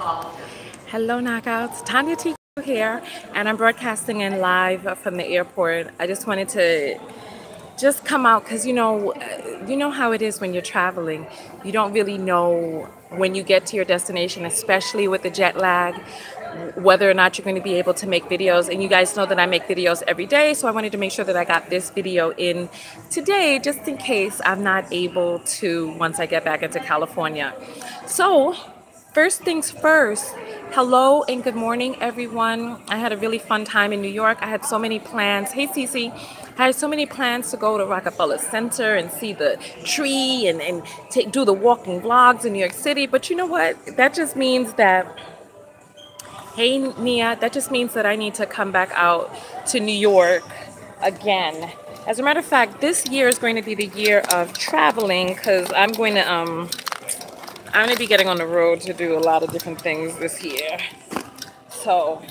Hello, knockouts. Tonya Tko here, and I'm broadcasting in live from the airport. I just wanted to just come out because you know how it is when you're traveling. You don't really know when you get to your destination, especially with the jet lag, whether or not you're going to be able to make videos. And you guys know that I make videos every day, so I wanted to make sure that I got this video in today, just in case I'm not able to once I get back into California. So first things first, hello and good morning, everyone. I had a really fun time in New York. I had so many plans. Hey, Cece. I had so many plans to go to Rockefeller Center and see the tree and do the walking vlogs in New York City. But you know what? That just means that, hey, Nia, that just means that I need to come back out to New York again. As a matter of fact, this year is going to be the year of traveling because I'm going to be getting on the road to do a lot of different things this year. So,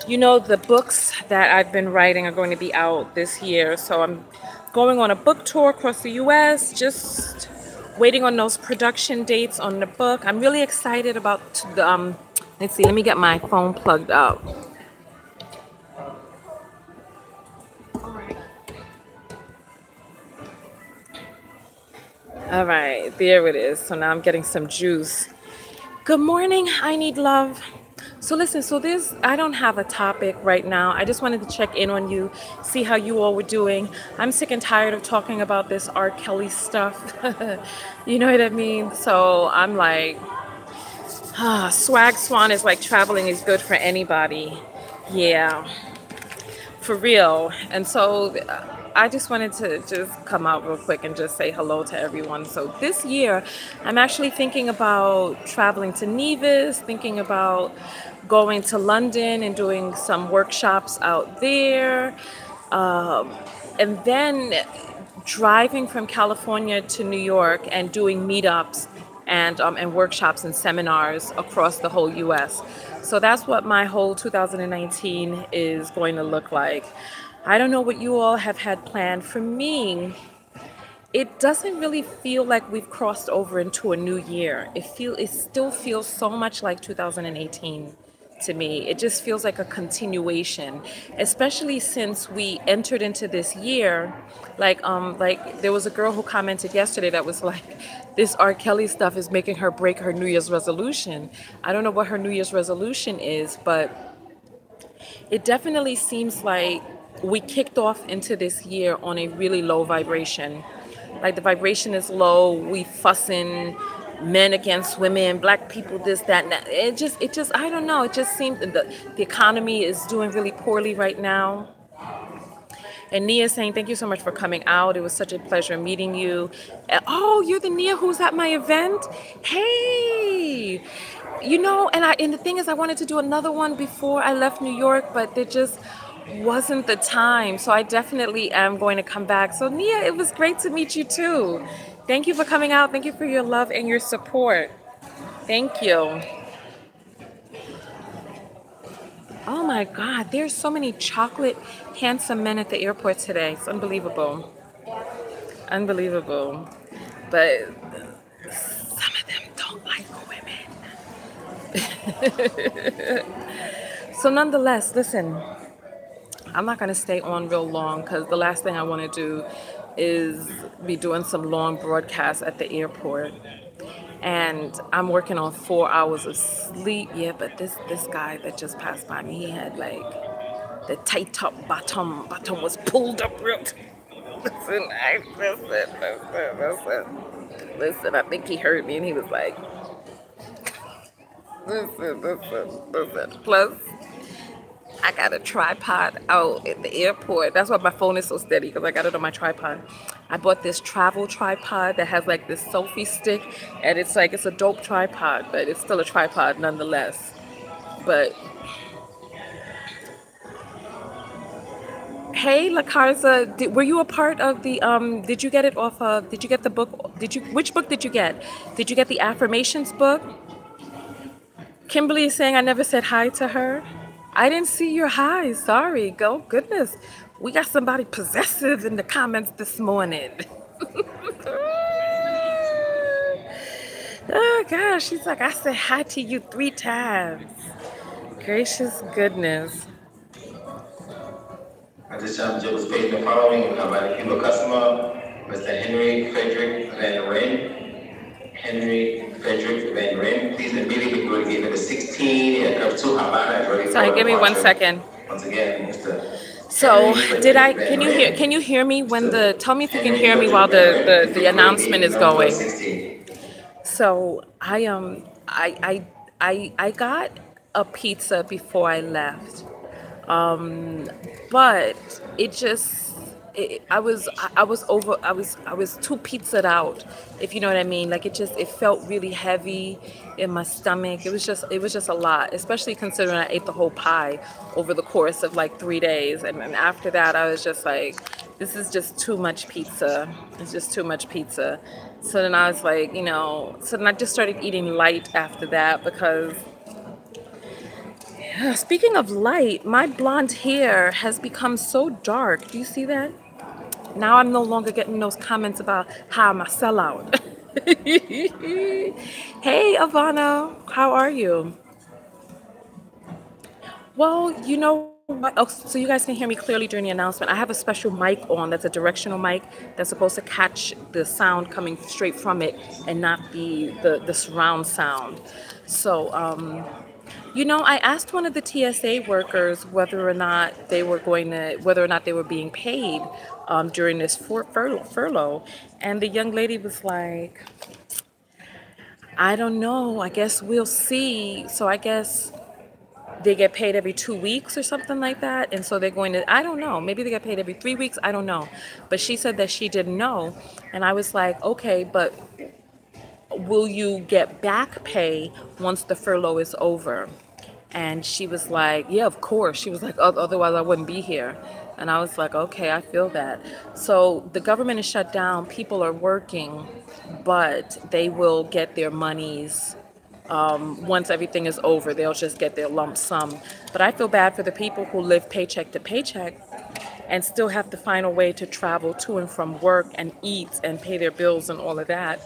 you know, the books that I've been writing are going to be out this year. So I'm going on a book tour across the US, just waiting on those production dates on the book. I'm really excited about the, let's see, let me get my phone plugged up. All right, there it is. So now I'm getting some juice. Good morning, I need love. So listen, I don't have a topic right now. I just wanted to check in on you, see how you all were doing. I'm sick and tired of talking about this R. Kelly stuff. You know what I mean? So I'm like, swag swan is like traveling is good for anybody. Yeah, for real. And so I just wanted to just come out real quick and just say hello to everyone. So this year, I'm actually thinking about traveling to Nevis, thinking about going to London and doing some workshops out there. And then driving from California to New York and doing meetups and workshops and seminars across the whole US. So that's what my whole 2019 is going to look like. I don't know what you all have had planned. For me, it doesn't really feel like we've crossed over into a new year. It still feels so much like 2018 to me. It just feels like a continuation, especially since we entered into this year. Like there was a girl who commented yesterday that was like, this R. Kelly stuff is making her break her New Year's resolution. I don't know what her New Year's resolution is, but it definitely seems like we kicked off into this year on a really low vibration. Like the vibration is low, we fussing, men against women, black people, this, that, and that. It just, I don't know. It just seems that the economy is doing really poorly right now. And Nia saying, thank you so much for coming out. It was such a pleasure meeting you. Oh, you're the Nia who's at my event? Hey, you know, and the thing is, I wanted to do another one before I left New York, but there just wasn't the time. So I definitely am going to come back. So Nia, it was great to meet you too. Thank you for coming out. Thank you for your love and your support. Thank you. Oh my God, there's so many chocolate, handsome men at the airport today. It's unbelievable. Unbelievable. But some of them don't like women. So nonetheless, listen, I'm not going to stay on real long because the last thing I want to do is be doing some long broadcasts at the airport. And I'm working on 4 hours of sleep. Yeah, but this guy that just passed by me, he had like the tight top bottom was pulled up real. Listen, listen, I think he heard me and he was like, listen. Plus, I got a tripod out at the airport. That's why my phone is so steady, because I got it on my tripod. I bought this travel tripod that has like this selfie stick, and it's a dope tripod, but it's still a tripod nonetheless. But hey, La Carza, were you a part of the did you get it off of, did you get the book, which book did you get? Did you get the affirmations book? Kimberly is saying I never said hi to her. I didn't see your hi. Sorry. Go goodness. We got somebody possessive in the comments this morning. Oh gosh, she's like, I said hi to you 3 times. Gracious goodness. This challenge was based on the following by the Cuba customer, Mr. Henry Frederick Van Ryn. Henry Frederick Van Ryn. Please immediately go and give it a 16 and up 2 Havana ready. Sorry, give me 1 second. Once again, Mr. So did I, can you hear me when the, tell me if you can hear me while the announcement is going. So I got a pizza before I left. But it just I was too pizzaed out, if you know what I mean. Like it felt really heavy in my stomach. It was just a lot, especially considering I ate the whole pie over the course of like 3 days, and after that I was just like, this is just too much pizza. It's just too much pizza. So then I was like, so then I just started eating light after that because speaking of light, my blonde hair has become so dark. Do you see that? Now I'm no longer getting those comments about how I'm a sellout. Hey, Ivana, how are you? Well, you know what? Oh, so you guys can hear me clearly during the announcement. I have a special mic on that's a directional mic that's supposed to catch the sound coming straight from it and not the surround sound. So, I asked one of the TSA workers whether or not whether or not they were being paid during this furlough, and the young lady was like, I don't know. I guess we'll see. So I guess they get paid every 2 weeks or something like that. And so they're going to, I don't know, maybe they get paid every 3 weeks. I don't know. But she said that she didn't know. And I was like, okay, but will you get back pay once the furlough is over? And she was like, yeah, of course. She was like, otherwise I wouldn't be here. And I was like, okay, I feel that. So the government is shut down. People are working, but they will get their monies once everything is over. They'll just get their lump sum. But I feel bad for the people who live paycheck to paycheck and still have to find a way to travel to and from work and eat and pay their bills and all of that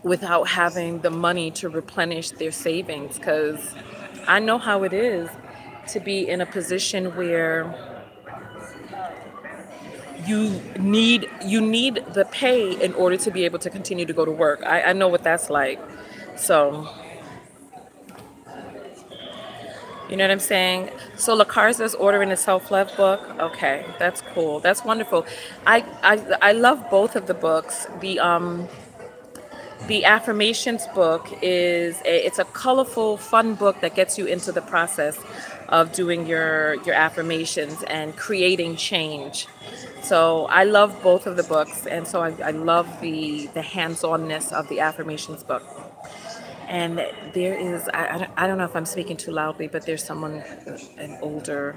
without having the money to replenish their savings. Because I know how it is to be in a position where you need the pay in order to be able to continue to go to work. I know what that's like. So, you know what I'm saying? So LaCarza's ordering a self-love book. Okay, that's cool. That's wonderful. I love both of the books. The affirmations book it's a colorful, fun book that gets you into the process of doing your affirmations and creating change. So I love both of the books, and so I love the hands-onness of the affirmations book. And there is, I don't know if I'm speaking too loudly, but there's someone, an older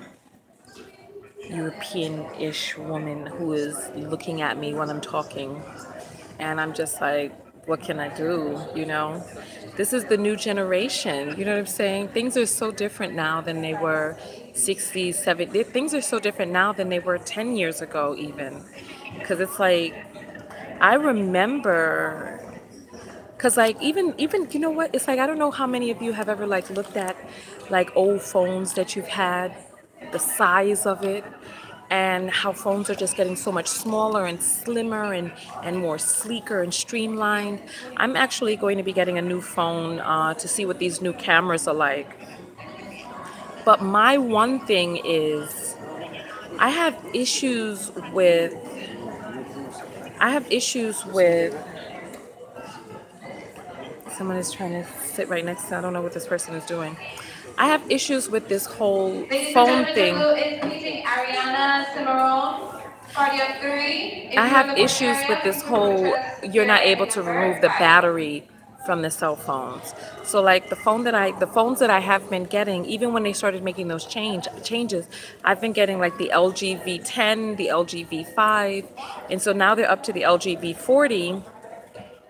European-ish woman who is looking at me when I'm talking. And I'm just like, what can I do? This is the new generation. You know what I'm saying? Things are so different now than they were 60s, 70s. Things are so different now than they were 10 years ago even. Because it's like, I remember, because like even you know what? It's like, I don't know how many of you have ever like looked at like old phones that you've had, the size of it, and how phones are just getting so much smaller and slimmer and more sleeker and streamlined. I'm actually going to be getting a new phone to see what these new cameras are like. But my one thing is, I have issues with someone is trying to sit right next to, I don't know what this person is doing. I have issues with this whole phone thing. I have issues with this whole, you're not able to remove the battery from the cell phones. So like the phones that I have been getting, even when they started making those changes, I've been getting like the LG V10, the LG V5, and so now they're up to the LG V40,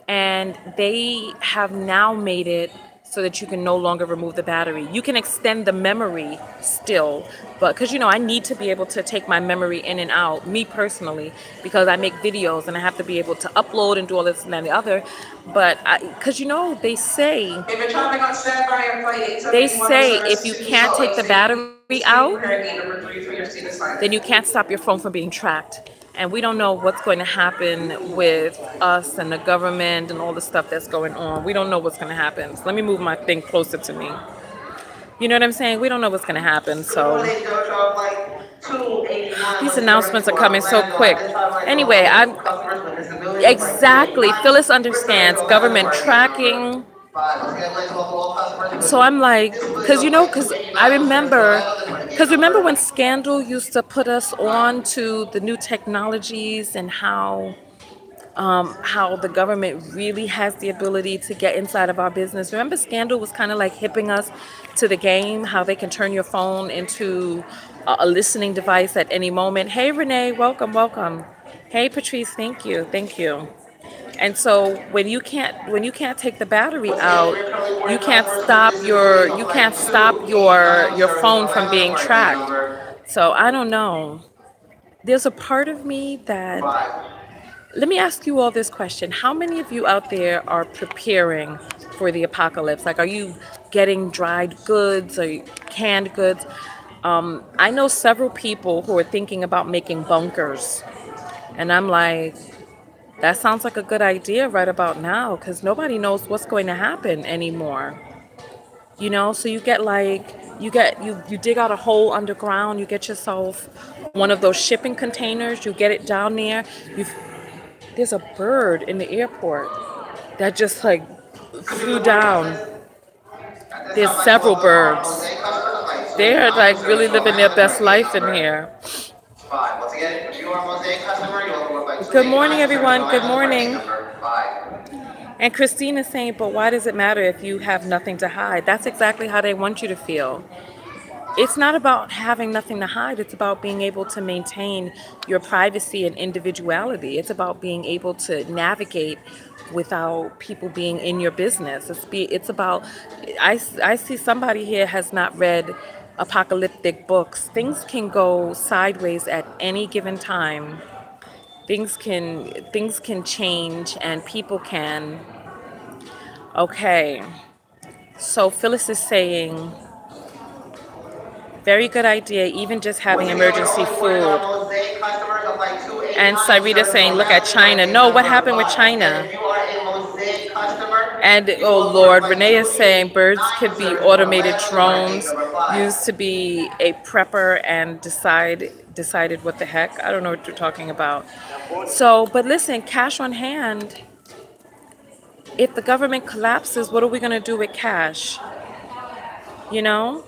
and they have now made it so that you can no longer remove the battery. You can extend the memory still, but because you know I need to be able to take my memory in and out, me personally, because I make videos and I have to be able to upload and do all this and then the other. But because you know they say if you can't take the battery out, then you can't stop your phone from being tracked. And we don't know what's going to happen with us and the government and all the stuff that's going on. We don't know what's going to happen. So let me move my thing closer to me. You know what I'm saying? We don't know what's going to happen. So these announcements are coming so quick. Anyway, I'm exactly. Phyllis understands government tracking. So I'm like, because remember when Scandal used to put us on to the new technologies and how the government really has the ability to get inside of our business. Remember Scandal was kind of like hipping us to the game, how they can turn your phone into a listening device at any moment. Hey, Renee, welcome, welcome. Hey, Patrice, thank you, thank you. And so when you can't take the battery out, you can't stop your phone from being tracked. So I don't know. There's a part of me that, let me ask you all this question. How many of you out there are preparing for the apocalypse? Like, are you getting dried goods or canned goods? I know several people who are thinking about making bunkers. And I'm like, that sounds like a good idea right about now because nobody knows what's going to happen anymore. You know, so you dig out a hole underground, you get yourself one of those shipping containers, you get it down there. There's a bird in the airport that just like flew down. There's several birds. They're like really living their best life in here. Good morning, everyone. Good morning. And Christine is saying, but why does it matter if you have nothing to hide? That's exactly how they want you to feel. It's not about having nothing to hide. It's about being able to maintain your privacy and individuality. It's about being able to navigate without people being in your business. It's about, I see somebody here has not read apocalyptic books. Things can go sideways at any given time. Things can change and people can. Okay. So Phyllis is saying, very good idea, even just having emergency food. And Sarita saying, look at China. No, what happened with China? And oh Lord, Renee is saying birds could be automated drones used to be a prepper and decided what the heck. I don't know what you're talking about. So, but listen, cash on hand. If the government collapses, what are we going to do with cash? You know?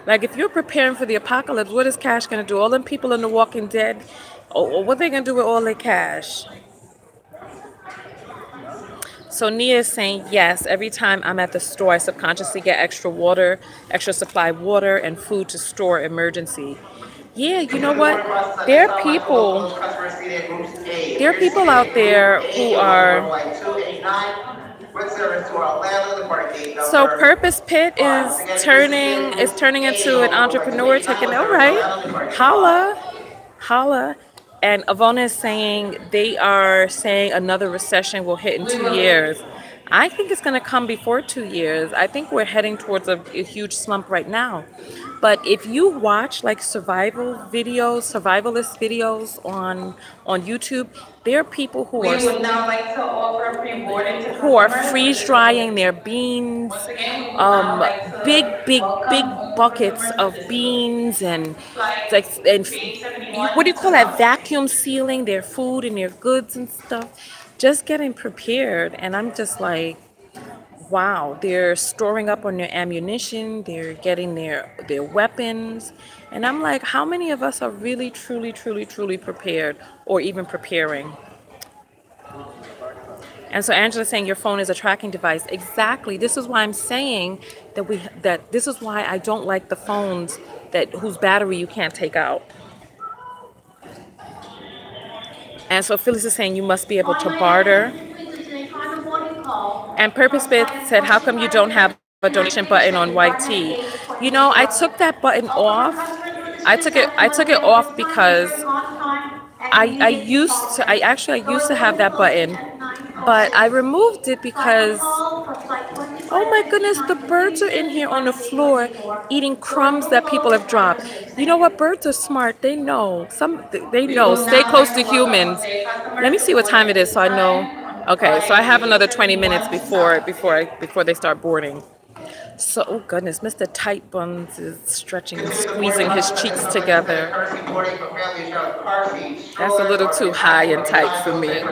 Like if you're preparing for the apocalypse, what is cash going to do? All them people in The Walking Dead, or what are they going to do with all their cash? So Nia is saying, yes, every time I'm at the store, I subconsciously get extra supply water and food to store emergency. Yeah, you know what? There are people out there who are. So Purpose Pit is turning into an entrepreneur, taking, all right, holla. And Avona is saying they are saying another recession will hit in 2 years. I think it's going to come before 2 years. I think we're heading towards a huge slump right now. But if you watch like survivalist videos on YouTube, there are people who are freeze drying their beans, big buckets of beans, and what do you call that? Vacuum sealing their food and their goods and stuff, just getting prepared. And I'm just like, wow, they're storing up on their ammunition, they're getting their weapons. And I'm like, how many of us are really, truly prepared or even preparing? And so Angela's saying your phone is a tracking device. Exactly. This is why I'm saying that this is why I don't like the phones whose battery you can't take out. And so Phyllis is saying you must be able to barter. And Purpose Bit said, "How come you don't have a donation button on YT?" You know, I took that button off. I took it off because I used to have that button, but I removed it because, oh my goodness, the birds are in here on the floor eating crumbs that people have dropped. You know what? Birds are smart. They know. They know. Stay close to humans. Let me see what time it is so I know. Okay, so I have another 20 minutes before they start boarding. So, oh goodness, Mr. Tight Buns is stretching and squeezing his cheeks together. That's a little too high and tight for me.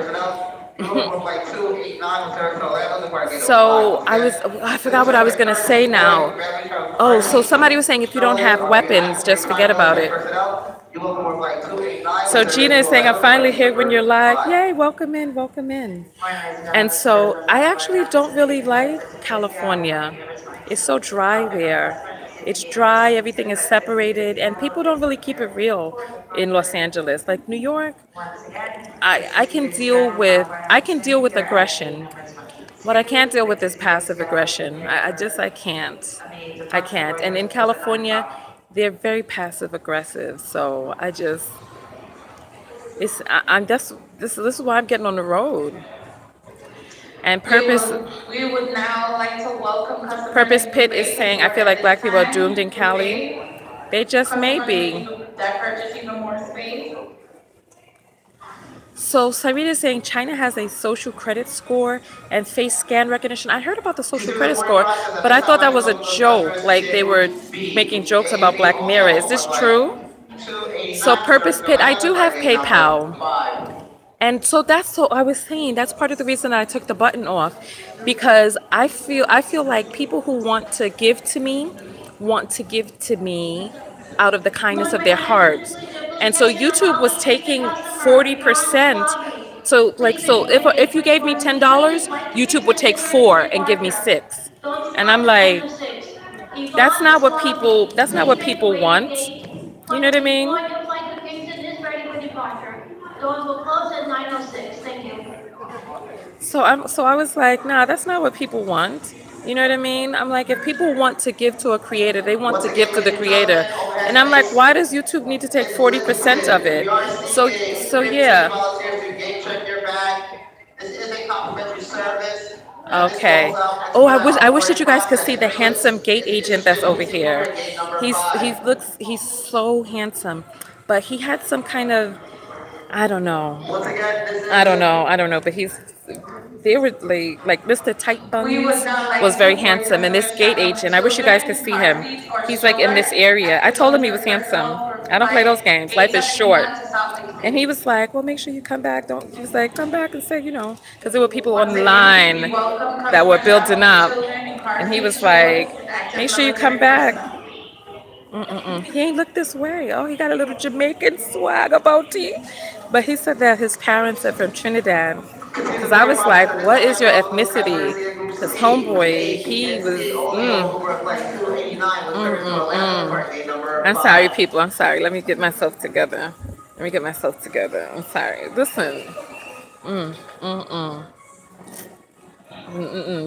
So I forgot what I was gonna say now. Oh, so somebody was saying if you don't have weapons, just forget about it. So Gina is saying, I'm finally here when you're live. Yay, welcome in, welcome in. And so I actually don't really like California. It's so dry there. It's dry, everything is separated, and people don't really keep it real in Los Angeles. Like New York, I can deal with aggression. What I can't deal with is passive aggression. I can't. I can't. And in California, they're very passive aggressive. So I'm just this is why I'm getting on the road. And We would now like to welcome customers. Purpose Pit is saying, I feel like black people are doomed in Cali. They just may be. That purchase even more space. So Sarita is saying China has a social credit score and face scan recognition. I heard about the social credit score, but I thought that was a joke. Like they were making jokes about Black Mirror. Is this true? So Purpose Pit, I do have PayPal. And so I was saying that's part of the reason I took the button off, because I feel like people who want to give to me out of the kindness of their hearts. And so YouTube was taking 40%. So if you gave me $10, YouTube would take 4 and give me 6. And I'm like, that's not what people want. You know what I mean? Doors will close at 9:06. Thank you. So I was like, nah, that's not what people want. You know what I mean? I'm like, if people want to give to a creator, they want to give to the creator. And I'm like, why does YouTube need to take 40% of it? So yeah. This is a complimentary service. Okay. Oh, I wish that you guys could see the handsome gate agent that's over here. He's so handsome, but he had some kind of, I don't know. I don't know, but they were like Mr. Tight Buns was very handsome, and this gate agent, I wish you guys could see him. He's like in this area. I told him he was handsome. I don't play those games. Life is short. And he was like, well, make sure you come back. He was like, come back and say, because there were people on the line that were building up. And he was like, make sure you come back. He ain't look this way. Oh, he got a little Jamaican swag about him. But he said that his parents are from Trinidad. Because I was like, what is your ethnicity? Because homeboy, he was, I'm sorry, people. I'm sorry. Let me get myself together. I'm sorry. Listen.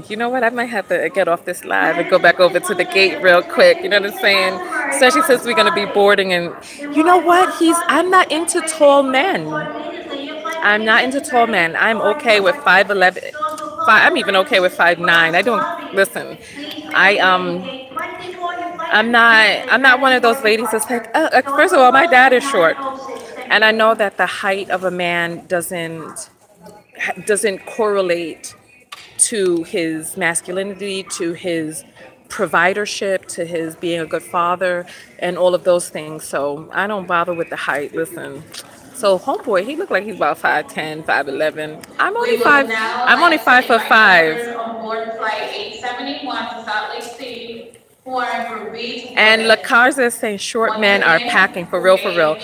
You know what? I might have to get off this live and go back over to the gate real quick. You know what I'm saying? Especially since we're going to be boarding. And you know what? I'm not into tall men. I'm not into tall men. I'm okay with 5'11". I'm even okay with 5'9". I don't listen. I'm not one of those ladies that's like. First of all, my dad is short, and I know that the height of a man doesn't correlate to his masculinity, to his providership, to his being a good father, and all of those things. So I don't bother with the height. Listen. So homeboy, he looked like he's about 5'10", 5'11". I'm only 5'5". On board flight 871 to Salt Lake City. And La Carza is saying short men are packing for real, for real.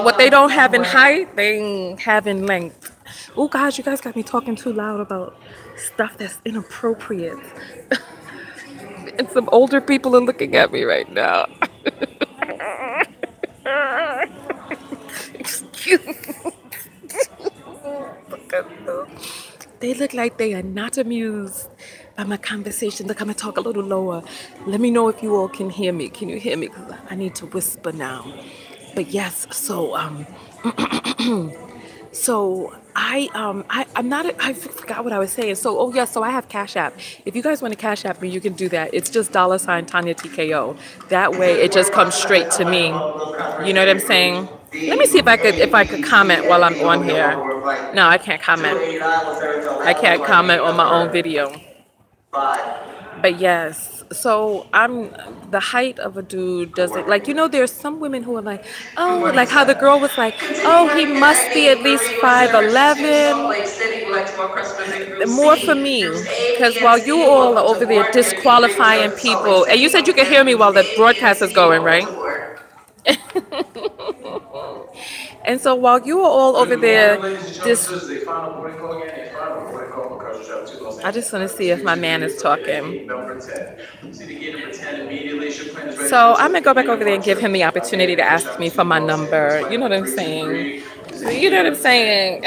What they don't have in height, they have in length. Oh gosh, you guys got me talking too loud about stuff that's inappropriate. And some older people are looking at me right now. Excuse me. They look like they are not amused. by my conversation. Look, I'm gonna talk a little lower. Let me know if you all can hear me. Can you hear me? Because I need to whisper now. But yes, I'm not I forgot what I was saying. So oh yeah, so I have Cash App. If you guys want to Cash App me, you can do that. It's just $ Tonya Tko. That way it just comes straight to me. You know what I'm saying? Let me see if I could comment while I'm on here. No, I can't comment. I can't comment on my own video. But yes, so I'm the height of a dude doesn't like, there's some women who are like, oh, like how the girl was like, oh, he must be at least 5'11". More for me, because while you all are over there disqualifying people, and you said you can hear me while the broadcast is going, right? And so while you are all over there, I just want to see if my man is talking. So I'm gonna go back over there and give him the opportunity to ask me for my number. You know what I'm saying? You know what I'm saying?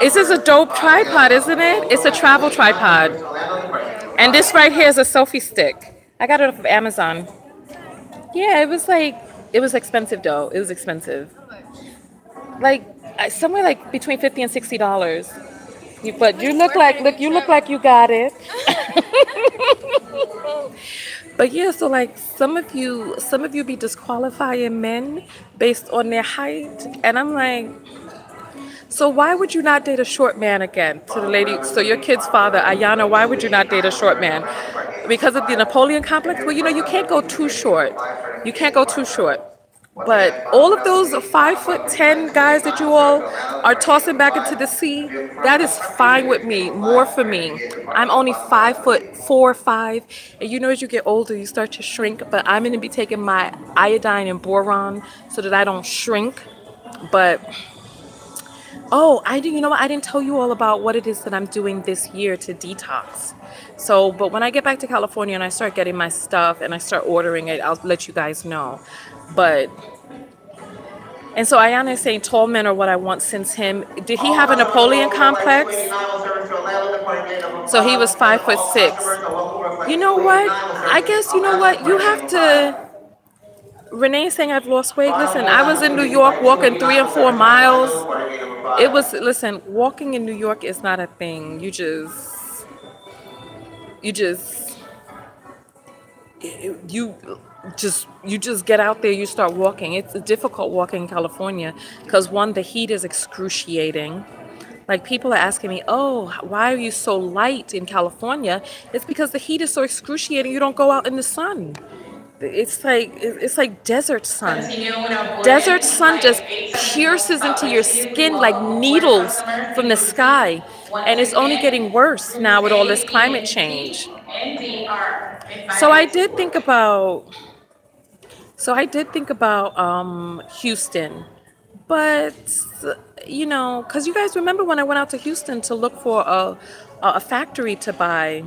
This is a dope tripod, isn't it? It's a travel tripod. And this right here is a selfie stick. I got it off of Amazon. Yeah, it was expensive though. It was expensive. Like somewhere like between $50 and $60. But you look like you got it. But yeah, so like some of you be disqualifying men based on their height, and I'm like, so why would you not date a short man again? To the lady, so your kid's father, Ayana, why would you not date a short man? Because of the Napoleon complex? Well, you can't go too short. You can't go too short. But all of those 5'10" guys that you all are tossing back into the sea, that is fine with me, more for me. I'm only 5'4", 5", and as you get older, you start to shrink. But I'm gonna be taking my iodine and boron so that I don't shrink. But oh, I didn't tell you all about what it is that I'm doing this year to detox. So, but when I get back to California and I start getting my stuff and I start ordering it, I'll let you guys know. And so Ayana is saying tall men are what I want since him. Did he have a Napoleon complex? So he was 5'6". You know what? I guess you know what? You have to. Renee saying I've lost weight. Listen, I was in New York walking 3 and 4 miles. Walking in New York is not a thing. You just get out there, you start walking. It's difficult walking in California because one, the heat is excruciating. Like people are asking me, oh, why are you so light in California? It's because the heat is so excruciating. You don't go out in the sun. It's like desert sun. Desert sun just pierces into your skin like needles from the sky. And it's only getting worse now with all this climate change. So I did think about Houston, but because you guys remember when I went out to Houston to look for a factory to buy.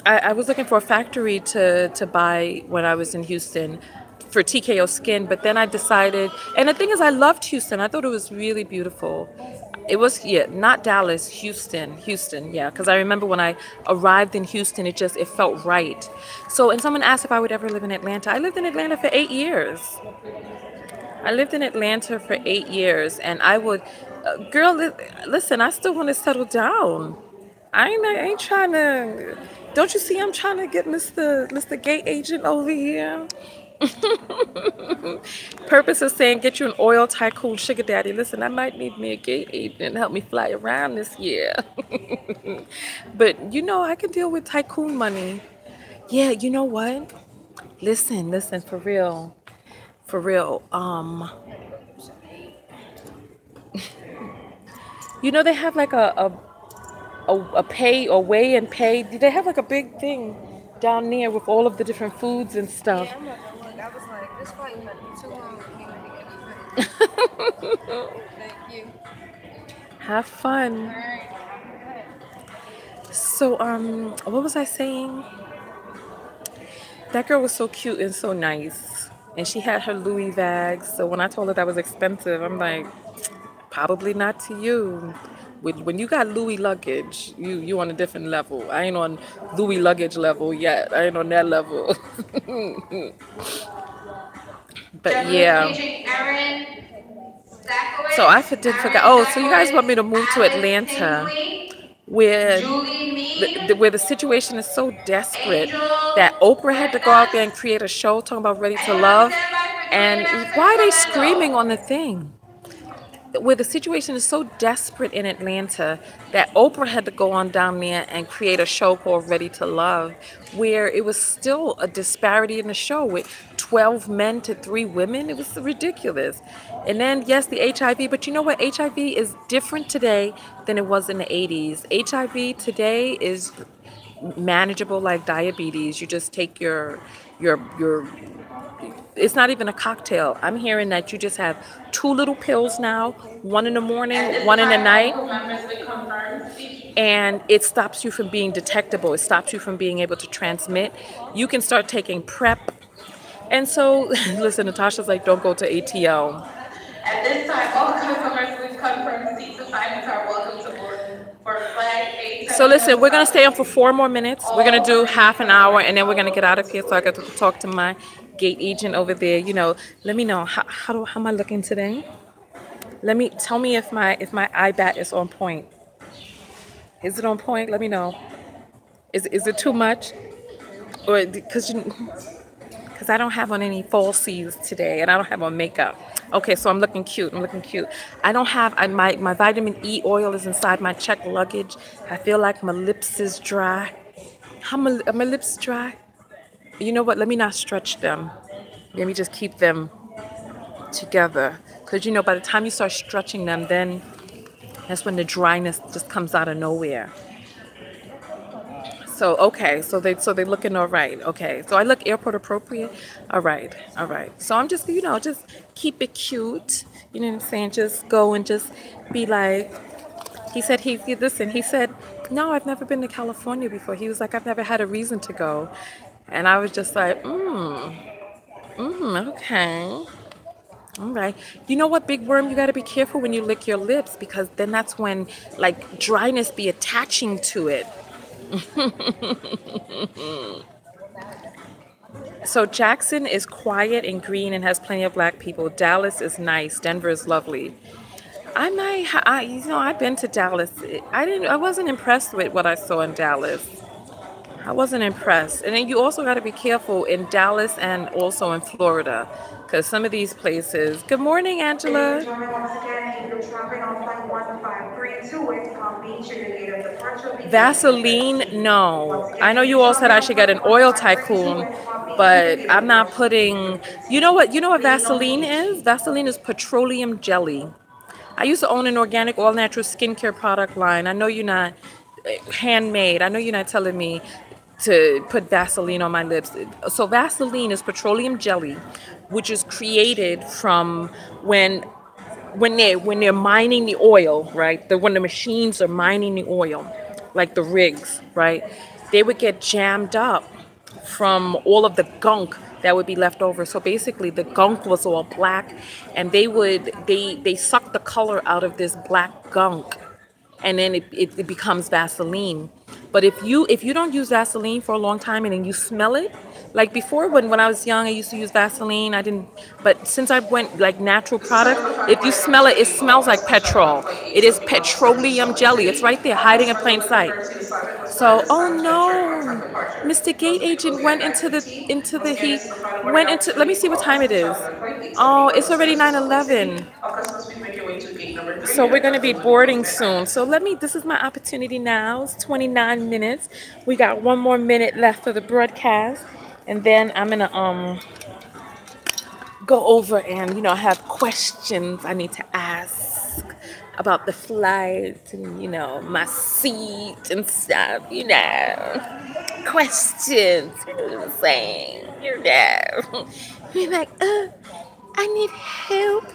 I was looking for a factory to buy when I was in Houston for TKO Skin, but then I decided, and the thing is, I loved Houston. I thought it was really beautiful. It was, yeah, not Dallas, Houston, yeah, because I remember when I arrived in Houston, it felt right. So, and someone asked if I would ever live in Atlanta. I lived in Atlanta for 8 years. And I would, girl, listen, I still want to settle down. I ain't trying to, don't you see I'm trying to get Mr. Gay Agent over here? Purpose is saying get you an oil tycoon sugar daddy. Listen, I might need me a gay agent to help me fly around this year. But I can deal with tycoon money. Yeah, you know what? Listen, for real. They have like a pay or weigh and pay. They have like a big thing down there with all of the different foods and stuff. Yeah, I'm not gonna look. I was like, this fight might be too long. I can't make it. Thank you. Have fun. All right. So, what was I saying? That girl was so cute and so nice. and she had her Louis bags. So when I told her that was expensive, I'm like, probably not to you. When you got Louis luggage, you on a different level. I ain't on Louis luggage level yet. I ain't on that level. But yeah. So I did forget. Oh, so you guys want me to move to Atlanta, where where the situation is so desperate that Oprah had to go out there and create a show talking about Ready to Love, and why are they screaming on the thing? Where the situation is so desperate in Atlanta that Oprah had to go on down there and create a show called Ready to Love, where it was still a disparity in the show with 12 men to 3 women. It was ridiculous. And then, yes, the HIV, but you know what? HIV is different today than it was in the 80s. HIV today is manageable like diabetes. You just take your it's not even a cocktail. I'm hearing that you just have 2 little pills now, one in the morning, one in the night, and it stops you from being detectable. It stops you from being able to transmit. You can start taking PrEP. And so, listen, Natasha's like, don't go to ATL. At this time, all customers with confirmed seats assignments are welcome to board for flag 8. So listen, we're going to stay on for 4 more minutes. We're going to do half an hour, and then we're going to get out of here so I get to talk to my gate agent over there. You know, let me know, how am I looking today? Tell me if my IBAT is on point. Is it on point? Let me know. Is it too much? Or because I don't have on any falsies today, and I don't have on makeup. Okay, so I'm looking cute. I don't have, my vitamin E oil is inside my checked luggage. I feel like my lips is dry. Are my lips dry? You know what? Let me not stretch them. Let me just keep them together. Because, you know, by the time you start stretching them, then that's when the dryness just comes out of nowhere. So, okay, so they're looking all right. Okay, so I look airport appropriate. All right. So I'm just, you know, just keep it cute. You know what I'm saying? Just go and just be like, he said, he said, no, I've never been to California before. He was like, I've never had a reason to go. And I was just like, okay. All right. You know what, Big Worm? You got to be careful when you lick your lips, because then that's when, like, dryness be attaching to it. So Jackson is quiet and green and has plenty of black people. Dallas is nice. Denver is lovely. I've been to Dallas. I wasn't impressed with what I saw in Dallas. I wasn't impressed. And then you also got to be careful in Dallas and also in Florida, because some of these places. Good morning, Angela. Vaseline, no. I know you all said I should get an oil tycoon, but I'm not putting. You know what? Vaseline is? Vaseline is petroleum jelly. I used to own an organic, all-natural skincare product line. I know you're not handmade. I know you're not telling me to put Vaseline on my lips. So Vaseline is petroleum jelly, which is created from when they're mining the oil, right? When the machines are mining the oil, like the rigs, right? They would get jammed up from all of the gunk that would be left over. So basically the gunk was all black, and they suck the color out of this black gunk, and then it becomes Vaseline. But if you don't use Vaseline for a long time and then you smell it, like before when I was young, I used to use Vaseline. I didn't, but since I went like natural product, if you smell it, it smells like petrol. It is petroleum jelly. It's right there, hiding in plain sight. So, oh no, Mr. Gate Agent went into the let me see what time it is. Oh, it's already 9:11. So we're going to be boarding soon. So this is my opportunity now. It's 29 minutes. We got 1 more minute left for the broadcast. And then I'm going to go over and, I have questions I need to ask about the flight and, my seat and stuff, questions, you know what I'm saying, Be like, I need help,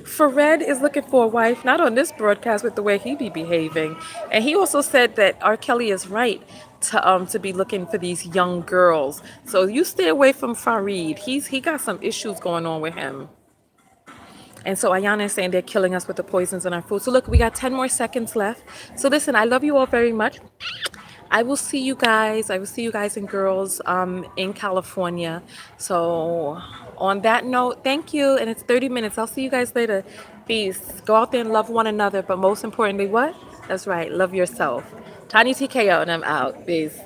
Fred is looking for a wife, not on this broadcast with the way he be behaving. And he also said that R. Kelly is right to be looking for these young girls. So you stay away from Farid. He got some issues going on with him. And so Ayana is saying they're killing us with the poisons in our food. So look, we got 10 more seconds left. So listen, I love you all very much. I will see you guys. I will see you guys and girls in California. So on that note, thank you. And it's 30 minutes. I'll see you guys later. Peace. Go out there and love one another. But most importantly, what? That's right. Love yourself. Tonya Tko, and I'm out. Peace.